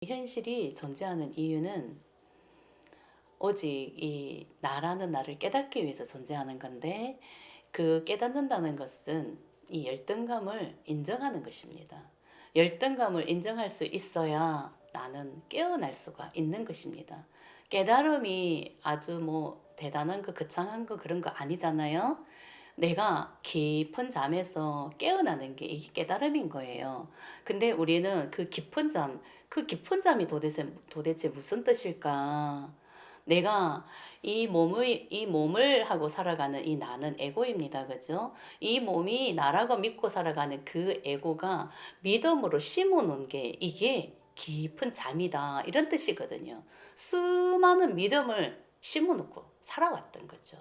현실이 존재하는 이유는 오직 이 나라는 나를 깨닫기 위해서 존재하는 건데, 그 깨닫는다는 것은 이 열등감을 인정하는 것입니다. 열등감을 인정할 수 있어야 나는 깨어날 수가 있는 것입니다. 깨달음이 아주 대단한 거, 거창한 거 그런 거 아니잖아요. 내가 깊은 잠에서 깨어나는 게 이게 깨달음인 거예요. 근데 우리는 그 깊은 잠이 도대체 무슨 뜻일까? 내가 이 몸을 하고 살아가는 이 나는 에고입니다. 그죠? 이 몸이 나라고 믿고 살아가는 그 에고가 믿음으로 심어 놓은 게 이게 깊은 잠이다. 이런 뜻이거든요. 수많은 믿음을 심어 놓고 살아왔던 거죠.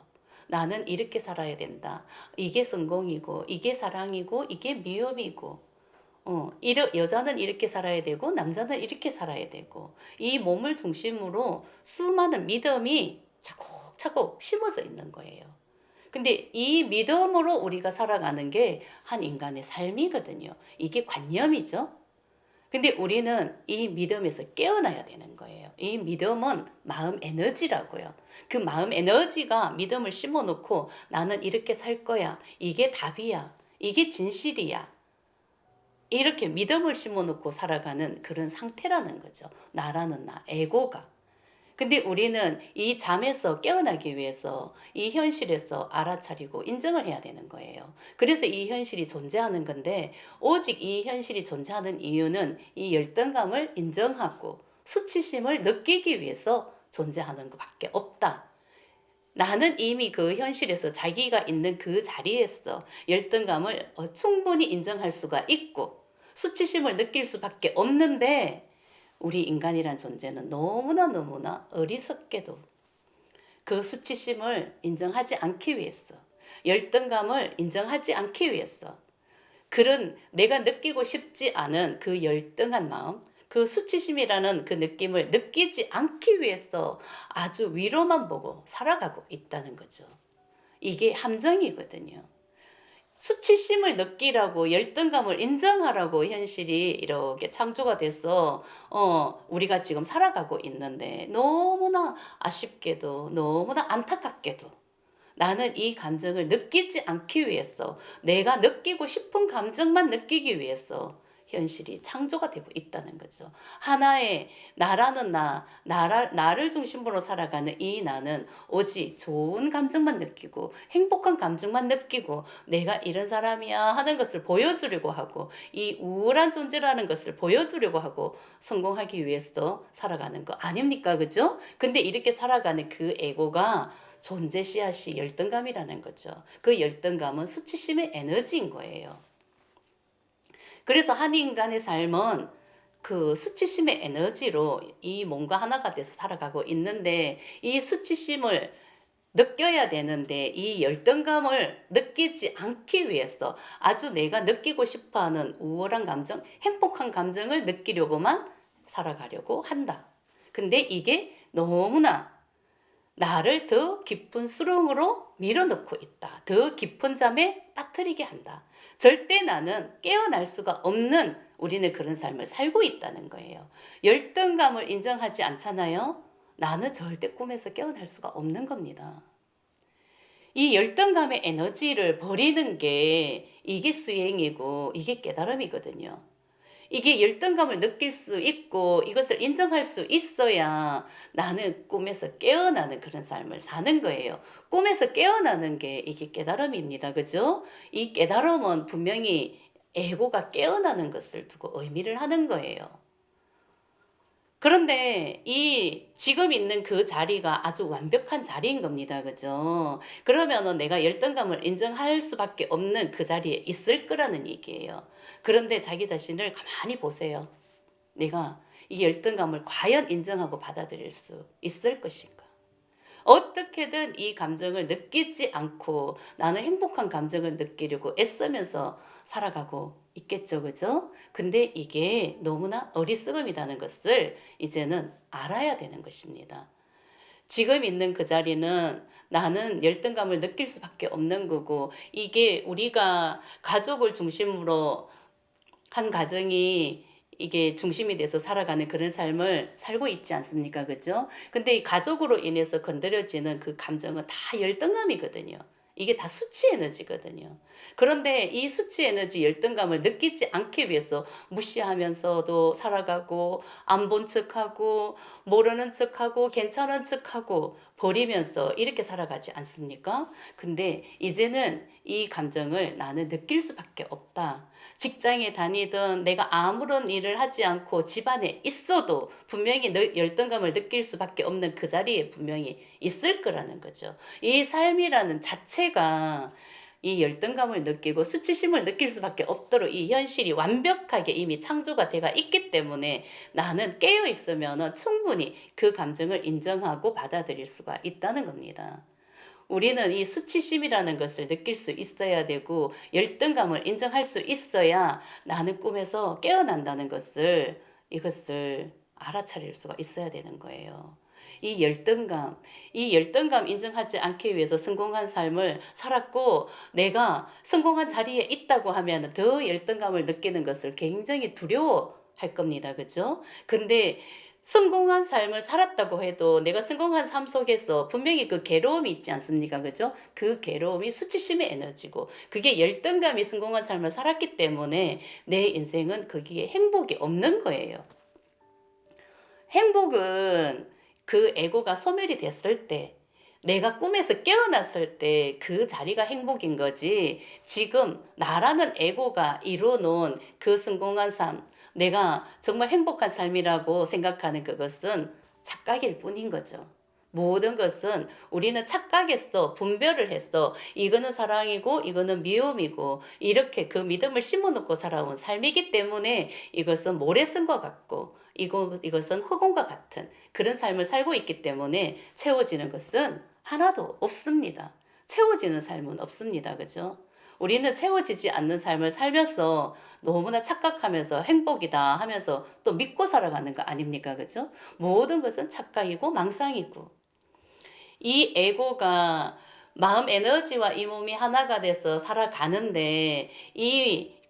나는 이렇게 살아야 된다. 이게 성공이고, 이게 사랑이고, 이게 미움이고, 여자는 이렇게 살아야 되고, 남자는 이렇게 살아야 되고, 이 몸을 중심으로 수많은 믿음이 차곡차곡 심어져 있는 거예요. 근데 이 믿음으로 우리가 살아가는 게 한 인간의 삶이거든요. 이게 관념이죠. 근데 우리는 이 믿음에서 깨어나야 되는 거예요. 이 믿음은 마음 에너지라고요. 그 마음 에너지가 믿음을 심어 놓고 나는 이렇게 살 거야. 이게 답이야. 이게 진실이야. 이렇게 믿음을 심어 놓고 살아가는 그런 상태라는 거죠. 나라는 나, 에고가. 근데 우리는 이 잠에서 깨어나기 위해서 이 현실에서 알아차리고 인정을 해야 되는 거예요. 그래서 이 현실이 존재하는 건데, 오직 이 현실이 존재하는 이유는 이 열등감을 인정하고 수치심을 느끼기 위해서 존재하는 것밖에 없다. 나는 이미 그 현실에서 자기가 있는 그 자리에서 열등감을 충분히 인정할 수가 있고 수치심을 느낄 수밖에 없는데, 우리 인간이란 존재는 너무나 어리석게도 그 수치심을 인정하지 않기 위해서, 열등감을 인정하지 않기 위해서, 그런 내가 느끼고 싶지 않은 그 열등한 마음, 그 수치심이라는 그 느낌을 느끼지 않기 위해서 아주 위로만 보고 살아가고 있다는 거죠. 이게 함정이거든요. 수치심을 느끼라고, 열등감을 인정하라고 현실이 이렇게 창조가 돼서 우리가 지금 살아가고 있는데, 너무나 아쉽게도 너무나 안타깝게도 나는 이 감정을 느끼지 않기 위해서, 내가 느끼고 싶은 감정만 느끼기 위해서 현실이 창조가 되고 있다는 거죠. 하나의 나라는 나를 중심으로 살아가는 이 나는 오직 좋은 감정만 느끼고 행복한 감정만 느끼고 내가 이런 사람이야 하는 것을 보여주려고 하고, 이 우울한 존재라는 것을 보여주려고 하고 성공하기 위해서 살아가는 거 아닙니까? 그죠? 근데 이렇게 살아가는 그 에고가 존재 씨앗이 열등감이라는 거죠. 그 열등감은 수치심의 에너지인 거예요. 그래서 한 인간의 삶은 그 수치심의 에너지로 이 몸과 하나가 돼서 살아가고 있는데, 이 수치심을 느껴야 되는데 이 열등감을 느끼지 않기 위해서 아주 내가 느끼고 싶어하는 우월한 감정, 행복한 감정을 느끼려고만 살아가려고 한다. 근데 이게 너무나 나를 더 깊은 수렁으로 밀어넣고 있다. 더 깊은 잠에 빠뜨리게 한다. 절대 나는 깨어날 수가 없는, 우리는 그런 삶을 살고 있다는 거예요. 열등감을 인정하지 않잖아요. 나는 절대 꿈에서 깨어날 수가 없는 겁니다. 이 열등감의 에너지를 버리는 게 이게 수행이고 이게 깨달음이거든요. 이게 열등감을 느낄 수 있고 이것을 인정할 수 있어야 나는 꿈에서 깨어나는 그런 삶을 사는 거예요. 꿈에서 깨어나는 게 이게 깨달음입니다. 그죠? 이 깨달음은 분명히 에고가 깨어나는 것을 두고 의미를 하는 거예요. 그런데 이 지금 있는 그 자리가 아주 완벽한 자리인 겁니다. 그죠? 그러면은 내가 열등감을 인정할 수밖에 없는 그 자리에 있을 거라는 얘기예요. 그런데 자기 자신을 가만히 보세요. 내가 이 열등감을 과연 인정하고 받아들일 수 있을 것인가? 어떻게든 이 감정을 느끼지 않고 나는 행복한 감정을 느끼려고 애쓰면서 살아가고 있겠죠. 그죠? 근데 이게 너무나 어리석음이라는 것을 이제는 알아야 되는 것입니다. 지금 있는 그 자리는 나는 열등감을 느낄 수밖에 없는 거고, 이게 우리가 가족을 중심으로 한 가정이 이게 중심이 돼서 살아가는 그런 삶을 살고 있지 않습니까? 그죠? 근데 이 가족으로 인해서 건드려지는 그 감정은 다 열등감이거든요. 이게 다 수치 에너지거든요. 그런데 이 수치 에너지 열등감을 느끼지 않기 위해서 무시하면서도 살아가고 안 본 척하고 모르는 척하고 괜찮은 척하고 버리면서 이렇게 살아가지 않습니까? 근데 이제는 이 감정을 나는 느낄 수밖에 없다. 직장에 다니든 내가 아무런 일을 하지 않고 집안에 있어도 분명히 열등감을 느낄 수밖에 없는 그 자리에 분명히 있을 거라는 거죠. 이 삶이라는 자체가 이 열등감을 느끼고 수치심을 느낄 수밖에 없도록 이 현실이 완벽하게 이미 창조가 돼가 있기 때문에 나는 깨어 있으면 충분히 그 감정을 인정하고 받아들일 수가 있다는 겁니다. 우리는 이 수치심이라는 것을 느낄 수 있어야 되고 열등감을 인정할 수 있어야 나는 꿈에서 깨어난다는 것을 이것을 알아차릴 수가 있어야 되는 거예요. 이 열등감, 이 열등감 인정하지 않기 위해서 성공한 삶을 살았고 내가 성공한 자리에 있다고 하면 더 열등감을 느끼는 것을 굉장히 두려워할 겁니다. 그죠? 근데 성공한 삶을 살았다고 해도 내가 성공한 삶 속에서 분명히 그 괴로움이 있지 않습니까? 그죠? 그 괴로움이 수치심의 에너지고 그게 열등감이 성공한 삶을 살았기 때문에 내 인생은 거기에 행복이 없는 거예요. 행복은 그 에고가 소멸이 됐을 때 내가 꿈에서 깨어났을 때 그 자리가 행복인 거지 지금 나라는 에고가 이뤄놓은 그 성공한 삶 내가 정말 행복한 삶이라고 생각하는 그것은 착각일 뿐인 거죠. 모든 것은 우리는 착각했어, 분별을 했어. 이거는 사랑이고 이거는 미움이고 이렇게 그 믿음을 심어놓고 살아온 삶이기 때문에 이것은 모래 쓴 것 같고 이것은 흑온과 같은 그런 삶을 살고 있기 때문에 채워지는 것은 하나도 없습니다. 채워지는 삶은 없습니다. 그죠? 우리는 채워지지 않는 삶을 살면서 너무나 착각하면서 행복이다 하면서 또 믿고 살아가는 거 아닙니까? 그죠? 모든 것은 착각이고 망상이고 이 에고가 마음 에너지와 이 몸이 하나가 돼서 살아가는데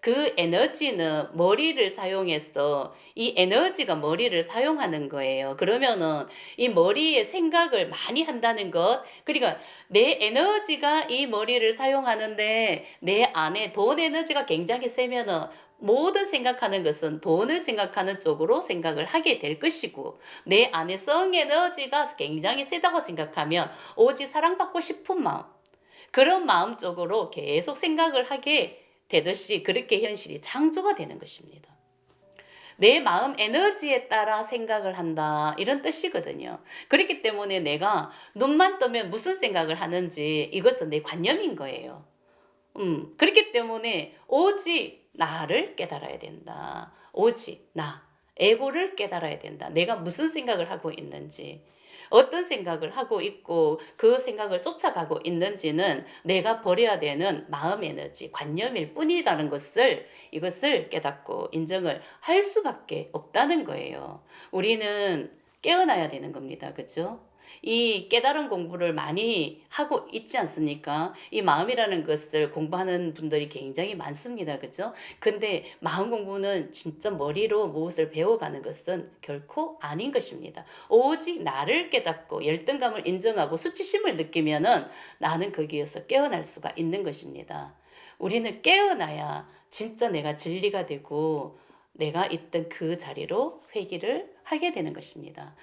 그 에너지는 머리를 사용해서 이 에너지가 머리를 사용하는 거예요. 그러면은 이 머리에 생각을 많이 한다는 것, 그러니까 내 에너지가 이 머리를 사용하는데 내 안에 돈 에너지가 굉장히 세면은 모든 생각하는 것은 돈을 생각하는 쪽으로 생각을 하게 될 것이고 내 안에 성 에너지가 굉장히 세다고 생각하면 오직 사랑받고 싶은 마음 그런 마음 쪽으로 계속 생각을 하게 되듯이 그렇게 현실이 창조가 되는 것입니다. 내 마음 에너지에 따라 생각을 한다 이런 뜻이거든요. 그렇기 때문에 내가 눈만 뜨면 무슨 생각을 하는지 이것은 내 관념인 거예요. 그렇기 때문에 오직 나를 깨달아야 된다. 오직 나, 에고를 깨달아야 된다. 내가 무슨 생각을 하고 있는지, 어떤 생각을 하고 있고 그 생각을 쫓아가고 있는지는 내가 버려야 되는 마음 에너지, 관념일 뿐이라는 것을 이것을 깨닫고 인정을 할 수밖에 없다는 거예요. 우리는 깨어나야 되는 겁니다. 그렇죠? 이 깨달은 공부를 많이 하고 있지 않습니까? 이 마음이라는 것을 공부하는 분들이 굉장히 많습니다. 그죠? 근데 마음 공부는 진짜 머리로 무엇을 배워가는 것은 결코 아닌 것입니다. 오직 나를 깨닫고 열등감을 인정하고 수치심을 느끼면은 나는 거기에서 깨어날 수가 있는 것입니다. 우리는 깨어나야 진짜 내가 진리가 되고 내가 있던 그 자리로 회귀를 하게 되는 것입니다.